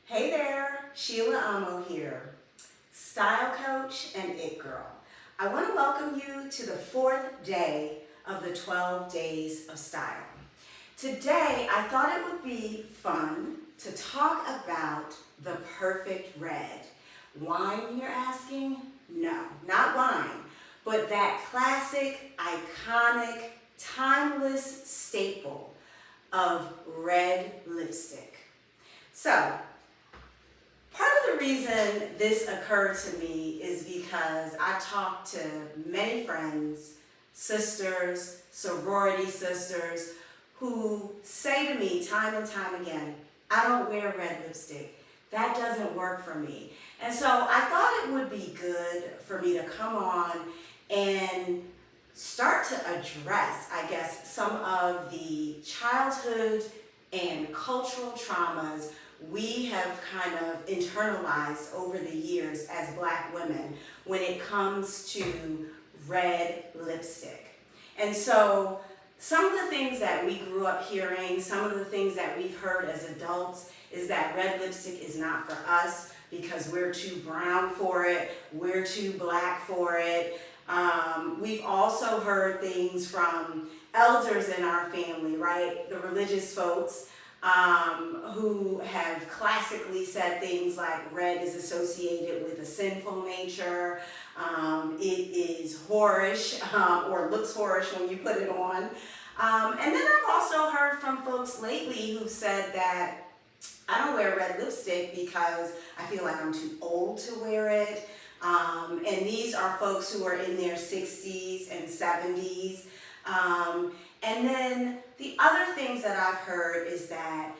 Hey there, Sheila Amo here, style coach and it girl. I want to welcome you to the fourth day of the 12 days of style. Today, I thought it would be fun to talk about the perfect red. Wine, you're asking? No, not wine, but that classic, iconic, timeless staple of red lipstick. So, part of the reason this occurred to me is because I've talked to many friends, sisters, sorority sisters, who say to me time and time again, I don't wear red lipstick. That doesn't work for me. And so I thought it would be good for me to come on and start to address, I guess, some of the childhood and cultural traumas we have kind of internalized over the years as Black women when it comes to red lipstick. And so some of the things that we grew up hearing, some of the things that we've heard as adults is that red lipstick is not for us because we're too brown for it, we're too Black for it. We've also heard things from elders in our family, right? The religious folks who have classically said things like red is associated with a sinful nature, it is whorish or looks whorish when you put it on. And then I've also heard from folks lately who've said that I don't wear red lipstick because I feel like I'm too old to wear it. And these are folks who are in their 60s and 70s. And then the other things that I've heard is that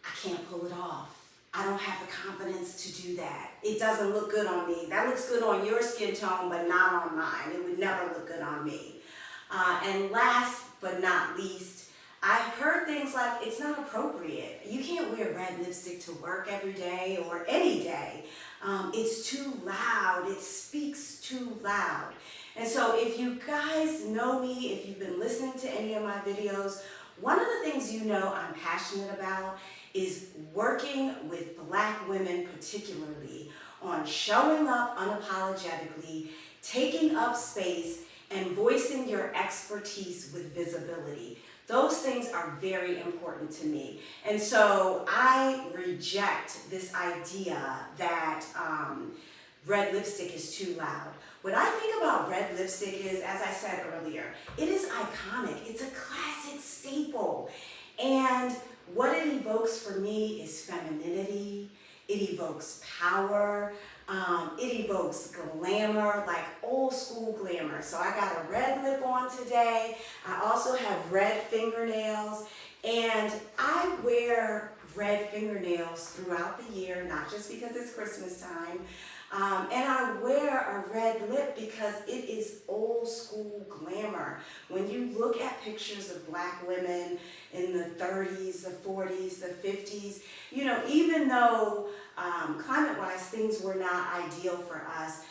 I can't pull it off. I don't have the confidence to do that. It doesn't look good on me. That looks good on your skin tone, but not on mine. It would never look good on me. And last but not least, I've heard things like it's not appropriate. You can't wear red lipstick to work every day or any day. It's too loud. It speaks too loud. And so if you guys know me, if you've been listening to any of my videos, one of the things you know I'm passionate about is working with Black women particularly on showing up unapologetically, taking up space, and voicing your expertise with visibility. Those things are very important to me. And so I reject this idea that red lipstick is too loud. What I think about red lipstick is, as I said earlier, it is iconic. It's a classic staple. And what it evokes for me is femininity. It evokes power. It evokes glamour, like old school glamour. So I got a red lip on today. I also have red fingernails. And I wear red fingernails throughout the year, not just because it's Christmas time. And I wear a red lip because it is old school glamour. When you look at pictures of Black women in the 30s, the 40s, the 50s, you know, even though climate-wise things were not ideal for us,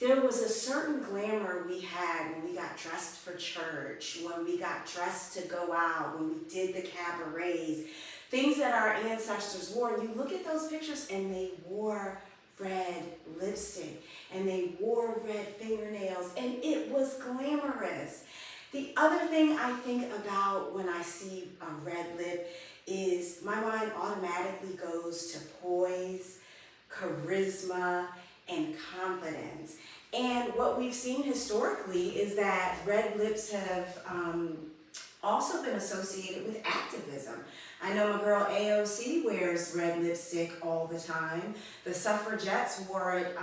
there was a certain glamour we had when we got dressed for church, when we got dressed to go out, when we did the cabarets, things that our ancestors wore. And you look at those pictures and they wore red lipstick and they wore red fingernails and it was glamorous. The other thing I think about when I see a red lip is my mind automatically goes to poise, charisma, and confidence. And what we've seen historically is that red lips have also been associated with activism. I know my girl AOC wears red lipstick all the time. The suffragettes wore it,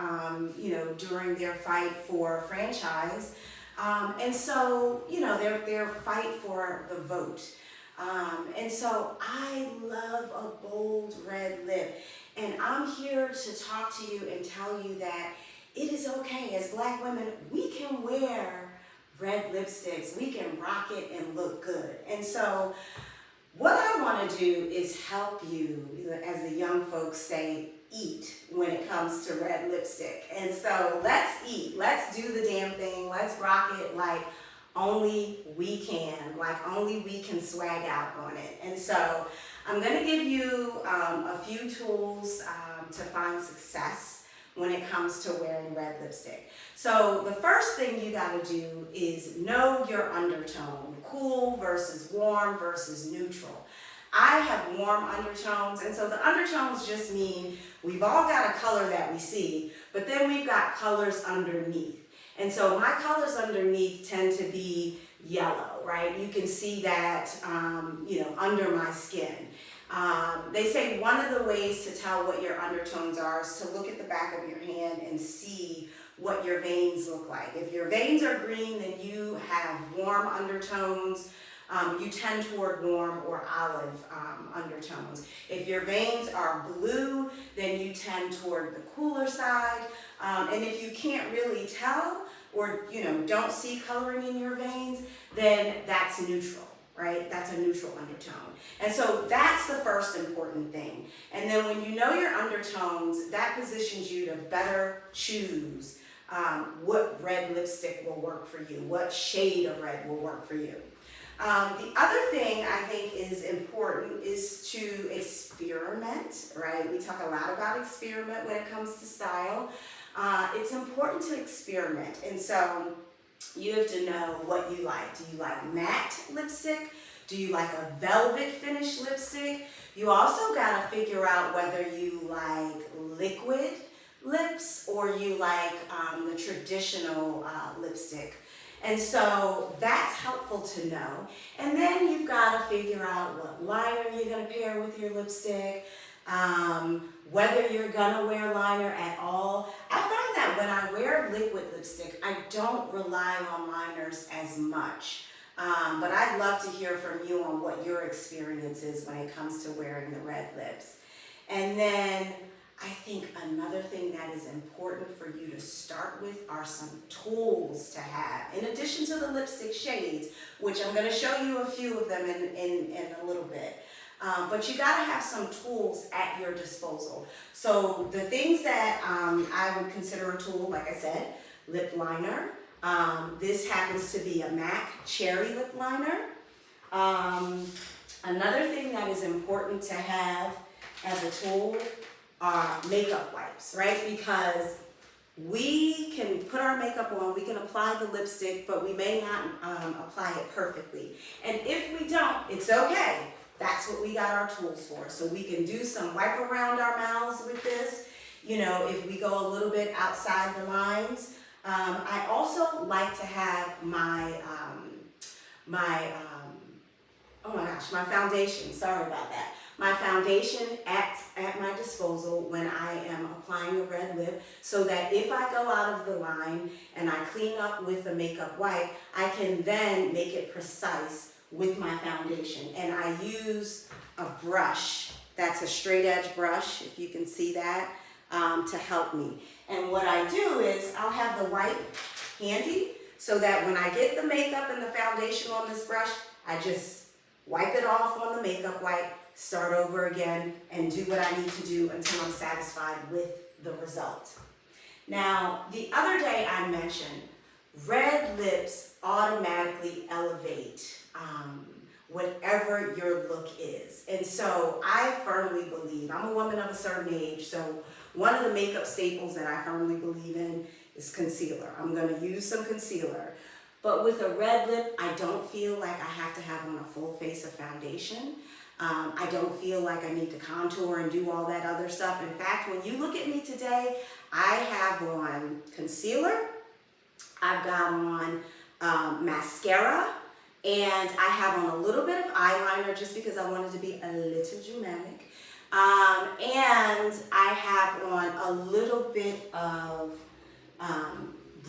during their fight for franchise. And so, their fight for the vote. And so I love a bold red lip. And I'm here to talk to you and tell you that it is okay. As Black women, we can wear red lipsticks. We can rock it and look good. And so what I want to do is help you, as the young folks say, eat when it comes to red lipstick. And so let's eat. Let's do the damn thing. Let's rock it like only we can, like only we can swag out on it. And so I'm going to give you a few tools to find success when it comes to wearing red lipstick. So the first thing you gotta do is know your undertone, cool versus warm versus neutral. I have warm undertones, and so the undertones just mean we've all got a color that we see, but then we've got colors underneath. And so my colors underneath tend to be yellow, right? You can see that, under my skin. They say one of the ways to tell what your undertones are is to look at the back of your hand and see what your veins look like. If your veins are green, then you have warm undertones. You tend toward warm or olive undertones. If your veins are blue, then you tend toward the cooler side. And if you can't really tell or don't see coloring in your veins, then that's neutral, right? That's a neutral undertone. And so that's the first important thing. And then when you know your undertones, that positions you to better choose what red lipstick will work for you, what shade of red will work for you. The other thing I think is important is to experiment, right? We talk a lot about experiment when it comes to style. It's important to experiment, and so you have to know what you like. Do you like matte lipstick? Do you like a velvet finish lipstick? You also gotta figure out whether you like liquid lips or you like the traditional lipstick. And so that's helpful to know. And then you've got to figure out what liner you're going to pair with your lipstick, whether you're going to wear liner at all. I find that when I wear liquid lipstick, I don't rely on liners as much. But I'd love to hear from you on what your experience is when it comes to wearing the red lips. And then I think another thing that is important for you to start with are some tools to have, in addition to the lipstick shades, which I'm going to show you a few of them in a little bit. But you got to have some tools at your disposal. So the things that I would consider a tool, like I said, lip liner. This happens to be a MAC Cherry Lip Liner. Another thing that is important to have as a tool are makeup wipes, right? Because we can put our makeup on, we can apply the lipstick, but we may not apply it perfectly. And if we don't, it's okay. That's what we got our tools for. So we can do some wipe around our mouths with this, if we go a little bit outside the lines. I also like to have my foundation, sorry about that. My foundation at my disposal when I am applying a red lip, so that if I go out of the line and I clean up with a makeup wipe, I can then make it precise with my foundation. And I use a brush, that's a straight edge brush, if you can see that, to help me. And what I do is I'll have the wipe handy so that when I get the makeup and the foundation on this brush, I just wipe it off on the makeup wipe, start over again, and do what I need to do until I'm satisfied with the result. Now, the other day I mentioned red lips automatically elevate whatever your look is. And so I firmly believe, I'm a woman of a certain age, so one of the makeup staples that I firmly believe in is concealer. I'm going to use some concealer. But with a red lip, I don't feel like I have to have on a full face of foundation. I don't feel like I need to contour and do all that other stuff. In fact, when you look at me today, I have on concealer, I've got on mascara, and I have on a little bit of eyeliner just because I wanted to be a little dramatic. And I have on a little bit of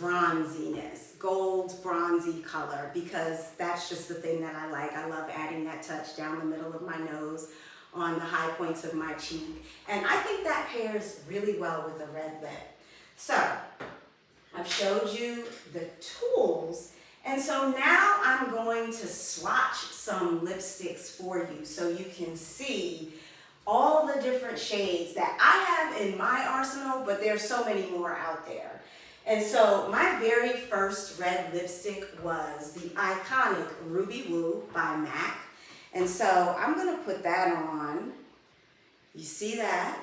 bronziness, gold bronzy color, because that's just the thing that I like. I love adding that touch down the middle of my nose, on the high points of my cheek. And I think that pairs really well with a red lip. So I've showed you the tools. And so now I'm going to swatch some lipsticks for you so you can see all the different shades that I have in my arsenal, but there's so many more out there. And so my very first red lipstick was the iconic Ruby Woo by MAC. And so I'm going to put that on. You see that?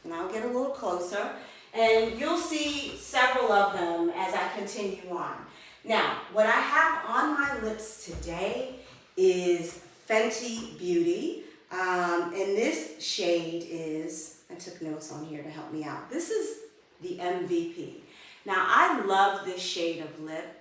And I'll get a little closer. And you'll see several of them as I continue on. Now, what I have on my lips today is Fenty Beauty. And this shade is, I took notes on here to help me out. This is the MVP. Now, I love this shade of lip.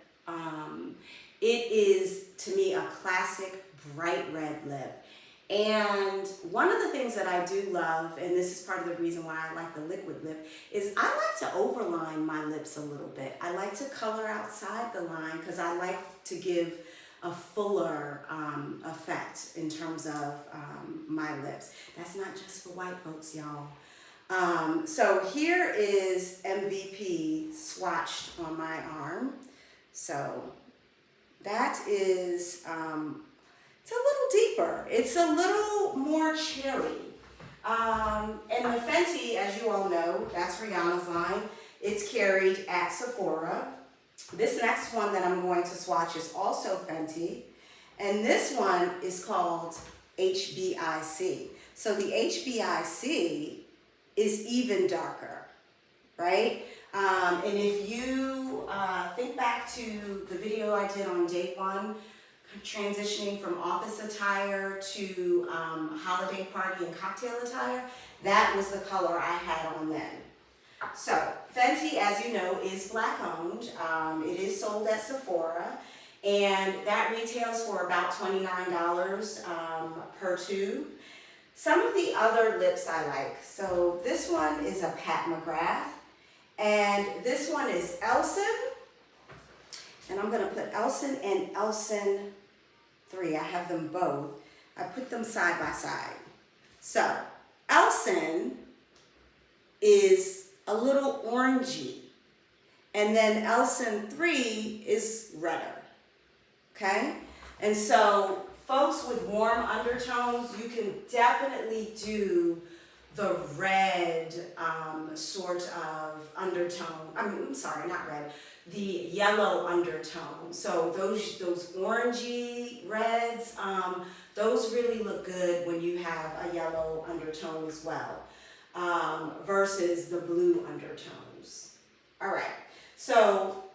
It is, to me, a classic bright red lip. And one of the things that I do love, and this is part of the reason why I like the liquid lip, is I like to overline my lips a little bit. I like to color outside the line because I like to give a fuller effect in terms of my lips. That's not just for white folks, y'all. So here is MVP swatched on my arm. So that is, it's a little deeper. It's a little more cherry. And the Fenty, as you all know, that's Rihanna's line. It's carried at Sephora. This next one that I'm going to swatch is also Fenty. And this one is called HBIC. So the HBIC is even darker, right? And if you think back to the video I did on day one, transitioning from office attire to holiday party and cocktail attire, that was the color I had on then. So Fenty, as you know, is black owned. It is sold at Sephora, and that retails for about $29 per tube. Some of the other lips I like. So this one is a Pat McGrath, and this one is Elson. And I'm going to put Elson and Elson 3. I have them both. I put them side by side. So Elson is a little orangey, and then Elson 3 is redder. Okay? And so folks with warm undertones, you can definitely do the red sort of undertone. I'm sorry, not red. The yellow undertone. So those orangey reds, those really look good when you have a yellow undertone as well, versus the blue undertones. All right. So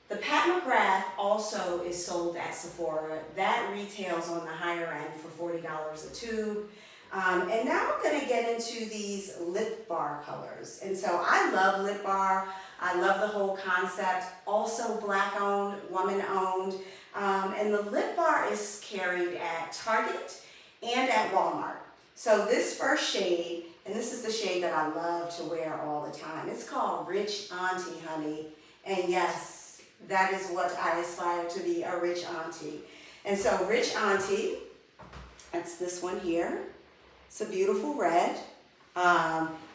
the Pat McGrath also is sold at Sephora. That retails on the higher end for $40 a tube. And now I'm going to get into these lip bar colors. And so I love lip bar. I love the whole concept. Also black owned, woman owned. And the lip bar is carried at Target and at Walmart. So this first shade, and this is the shade that I love to wear all the time. It's called Rich Auntie, honey. And yes, that is what I aspire to be, a rich auntie. And so Rich Auntie, that's this one here. It's a beautiful red.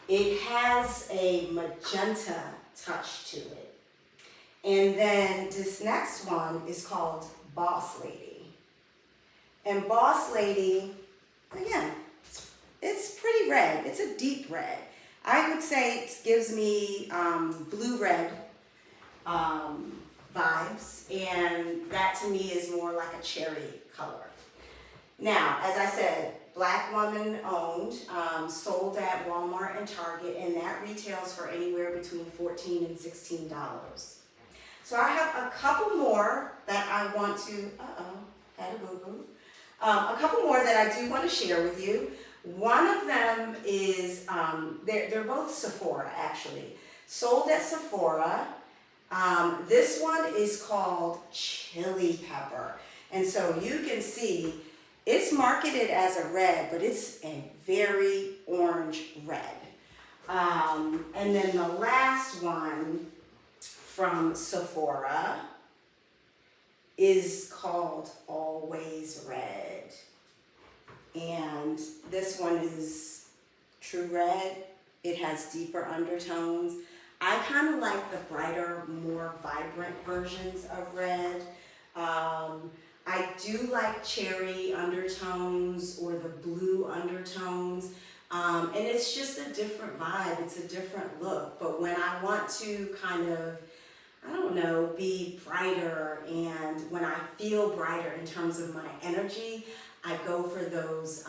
It has a magenta touch to it. And then this next one is called Boss Lady. And Boss Lady, again, it's pretty red. It's a deep red. I would say it gives me blue-red vibes, and that to me is more like a cherry color. Now, as I said, black woman owned, sold at Walmart and Target, and that retails for anywhere between $14 and $16. So I have a couple more that I want to, had a boo-boo. A couple more that I do want to share with you. One of them is, they're both Sephora actually, sold at Sephora. This one is called Chili Pepper. And so you can see it's marketed as a red, but it's a very orange red. And then the last one from Sephora is called Always Red. And this one is true red. It has deeper undertones. I kind of like the brighter, more vibrant versions of red. I do like cherry undertones or the blue undertones. And it's just a different vibe. It's a different look. But when I want to kind of, I don't know, be brighter, and when I feel brighter in terms of my energy, I go for those